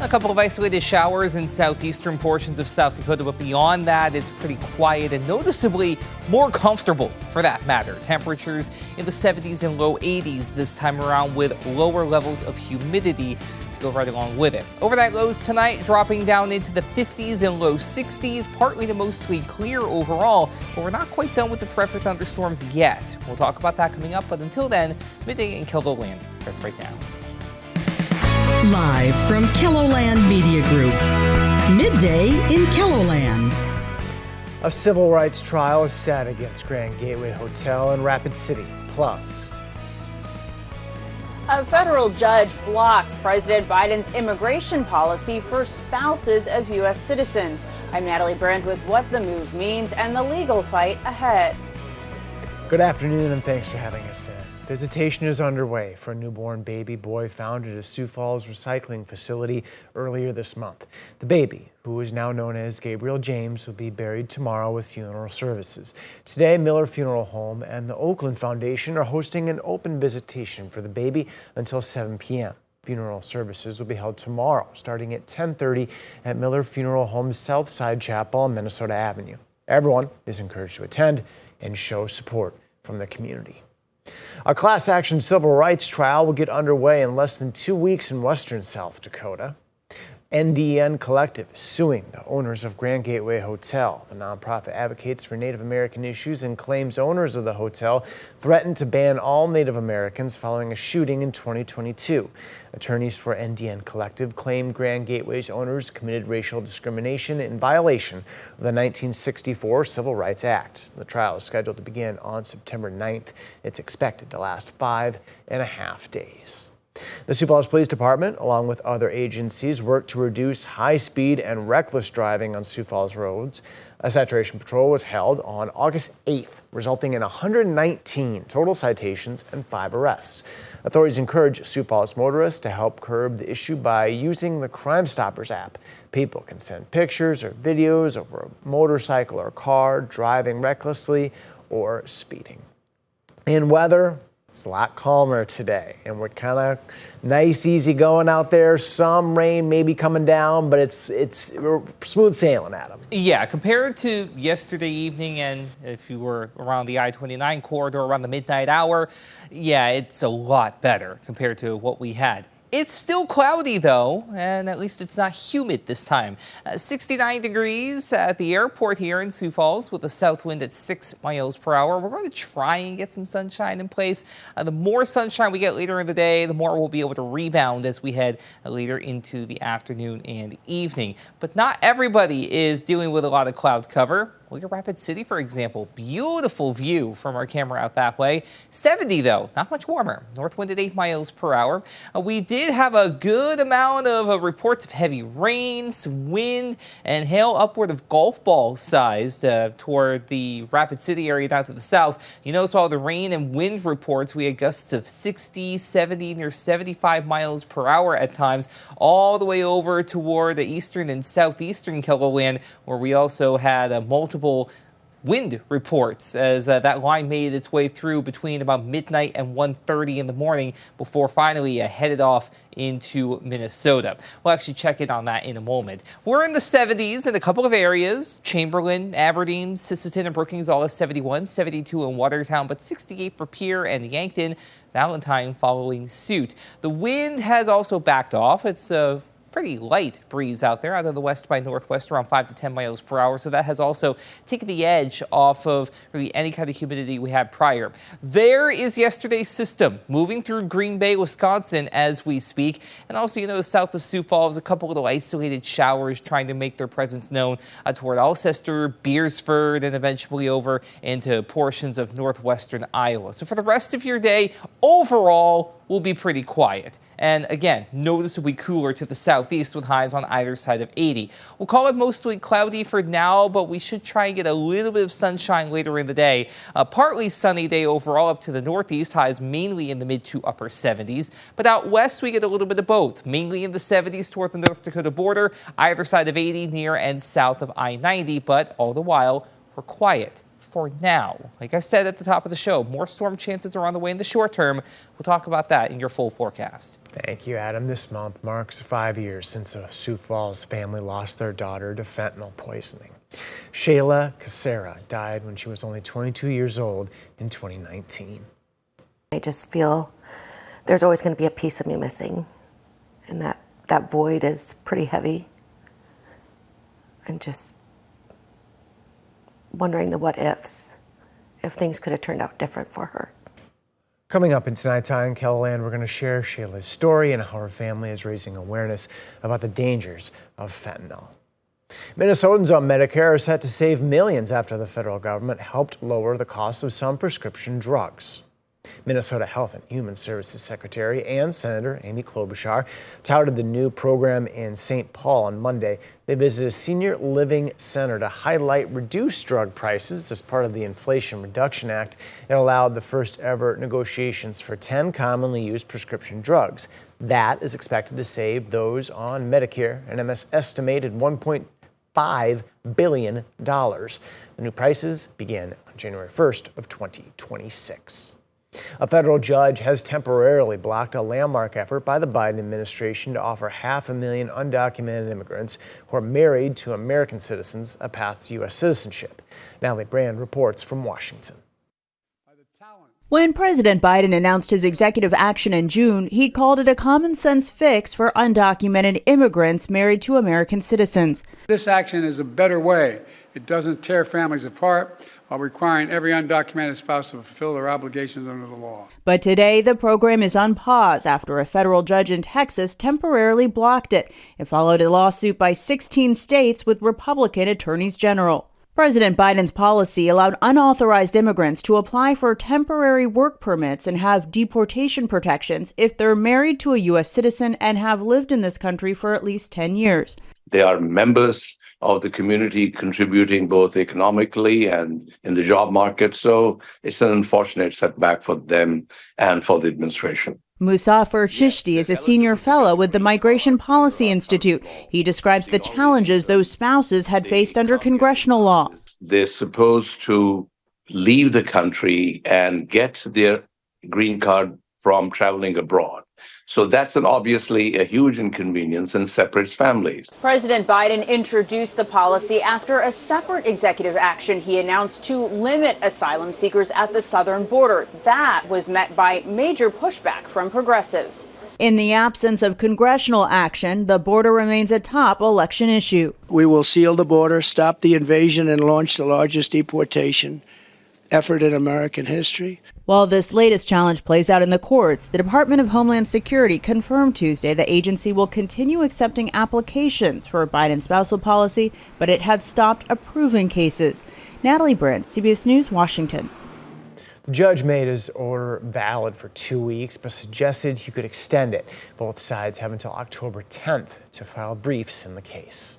A couple of isolated showers in southeastern portions of South Dakota, but beyond that, it's pretty quiet and noticeably more comfortable for that matter. Temperatures in the 70s and low 80s this time around with lower levels of humidity to go right along with it. Overnight lows tonight dropping down into the 50s and low 60s, partly to mostly clear overall, but we're not quite done with the threat for thunderstorms yet. We'll talk about that coming up, but until then, Midday in KELOLAND starts right now. Live from KELOLAND Media Group, Midday in KELOLAND. A civil rights trial is set against Grand Gateway Hotel in Rapid City. Plus, a federal judge blocks President Biden's immigration policy for spouses of U.S. citizens. I'm Natalie Brandt with what the move means and the legal fight ahead. Good afternoon and thanks for having us in. Visitation is underway for a newborn baby boy found at a Sioux Falls recycling facility earlier this month. The baby, who is now known as Gabriel James, will be buried tomorrow with funeral services. Today, Miller Funeral Home and the Oakland Foundation are hosting an open visitation for the baby until 7 p.m. Funeral services will be held tomorrow, starting at 10:30 at Miller Funeral Home's South Side Chapel on Minnesota Avenue. Everyone is encouraged to attend and show support from the community. A class action civil rights trial will get underway in less than 2 weeks in western South Dakota. NDN Collective is suing the owners of Grand Gateway Hotel. The nonprofit advocates for Native American issues and claims owners of the hotel threatened to ban all Native Americans following a shooting in 2022. Attorneys for NDN Collective claim Grand Gateway's owners committed racial discrimination in violation of the 1964 Civil Rights Act. The trial is scheduled to begin on September 9th. It's expected to last 5.5 days. The Sioux Falls Police Department, along with other agencies, work to reduce high-speed and reckless driving on Sioux Falls roads. A saturation patrol was held on August 8th, resulting in 119 total citations and 5 arrests. Authorities encourage Sioux Falls motorists to help curb the issue by using the Crime Stoppers app. People can send pictures or videos of a motorcycle or car driving recklessly or speeding. In weather, it's a lot calmer today, and we're kind of nice, easy going out there. Some rain may be coming down, but it's smooth sailing, Adam. Yeah, compared to yesterday evening, and if you were around the I-29 corridor around the midnight hour, yeah, it's a lot better compared to what we had. It's still cloudy, though, and at least it's not humid this time. 69 degrees at the airport here in Sioux Falls with a south wind at 6 miles per hour. We're going to try and get some sunshine in place. The more sunshine we get later in the day, the more we'll be able to rebound as we head later into the afternoon and evening. But not everybody is dealing with a lot of cloud cover. Look at Rapid City, for example. Beautiful view from our camera out that way. 70, though, not much warmer. North wind at 8 miles per hour. We did have a good amount of reports of heavy rain, some wind, and hail upward of golf ball size toward the Rapid City area down to the south. You notice all the rain and wind reports. We had gusts of 60, 70, near 75 miles per hour at times, all the way over toward the eastern and southeastern KELOLAND, where we also had multiple wind reports as that line made its way through between about midnight and 1:30 in the morning before finally headed off into Minnesota. We'll actually check in on that in a moment. We're in the 70s in a couple of areas. Chamberlain, Aberdeen, Sisseton, and Brookings all at 71, 72 in Watertown, but 68 for Pierre and Yankton. Valentine following suit. The wind has also backed off. It's pretty light breeze out there out of the west by northwest around 5 to 10 miles per hour. So that has also taken the edge off of really any kind of humidity we had prior. There is yesterday's system moving through Green Bay, Wisconsin as we speak. And also, you know, south of Sioux Falls, a couple little isolated showers trying to make their presence known toward Alcester, Beersford, and eventually over into portions of northwestern Iowa. So for the rest of your day, overall, will be pretty quiet. And again, noticeably cooler to the southeast with highs on either side of 80. We'll call it mostly cloudy for now, but we should try and get a little bit of sunshine later in the day. A partly sunny day overall up to the northeast, highs mainly in the mid to upper 70s. But out west, we get a little bit of both, mainly in the 70s toward the North Dakota border, either side of 80 near and south of I-90, but all the while, we're quiet. for now. Like I said at the top of the show, more storm chances are on the way in the short term. We'll talk about that in your full forecast. Thank you, Adam. This month marks 5 years since a Sioux Falls family lost their daughter to fentanyl poisoning. Shayla Casera died when she was only 22 years old in 2019. I just feel there's always going to be a piece of me missing, and that void is pretty heavy. And just wondering the what ifs, if things could have turned out different for her. Coming up in tonight's Eye on KELOLAND, we're going to share Shayla's story and how her family is raising awareness about the dangers of fentanyl. Minnesotans on Medicare are set to save millions after the federal government helped lower the cost of some prescription drugs. Minnesota Health and Human Services Secretary and Senator Amy Klobuchar touted the new program in St. Paul on Monday. They visited a senior living center to highlight reduced drug prices as part of the Inflation Reduction Act. It allowed the first ever negotiations for 10 commonly used prescription drugs. That is expected to save those on Medicare an estimated $1.5 billion. The new prices begin on January 1st of 2026. A federal judge has temporarily blocked a landmark effort by the Biden administration to offer 500,000 undocumented immigrants who are married to American citizens a path to U.S. citizenship. Natalie Brand reports from Washington. When President Biden announced his executive action in June, he called it a common-sense fix for undocumented immigrants married to American citizens. This action is a better way. It doesn't tear families apart while requiring every undocumented spouse to fulfill their obligations under the law. But today, the program is on pause after a federal judge in Texas temporarily blocked it. It followed a lawsuit by 16 states with Republican attorneys general. President Biden's policy allowed unauthorized immigrants to apply for temporary work permits and have deportation protections if they're married to a U.S. citizen and have lived in this country for at least 10 years. They are members of the community, contributing both economically and in the job market. So it's an unfortunate setback for them and for the administration. Musafir Shishti is a senior fellow with the Migration Policy Institute. He describes the challenges those spouses had faced under congressional law. They're supposed to leave the country and get their green card from traveling abroad. So that's obviously a huge inconvenience and separates families. President Biden introduced the policy after a separate executive action he announced to limit asylum seekers at the southern border. That was met by major pushback from progressives. In the absence of congressional action, the border remains a top election issue. We will seal the border, stop the invasion, and launch the largest deportation effort in American history. While this latest challenge plays out in the courts, the Department of Homeland Security confirmed Tuesday the agency will continue accepting applications for Biden's spousal policy, but it had stopped approving cases. Natalie Brandt, CBS News, Washington. The judge made his order valid for 2 weeks, but suggested he could extend it. Both sides have until October 10th to file briefs in the case.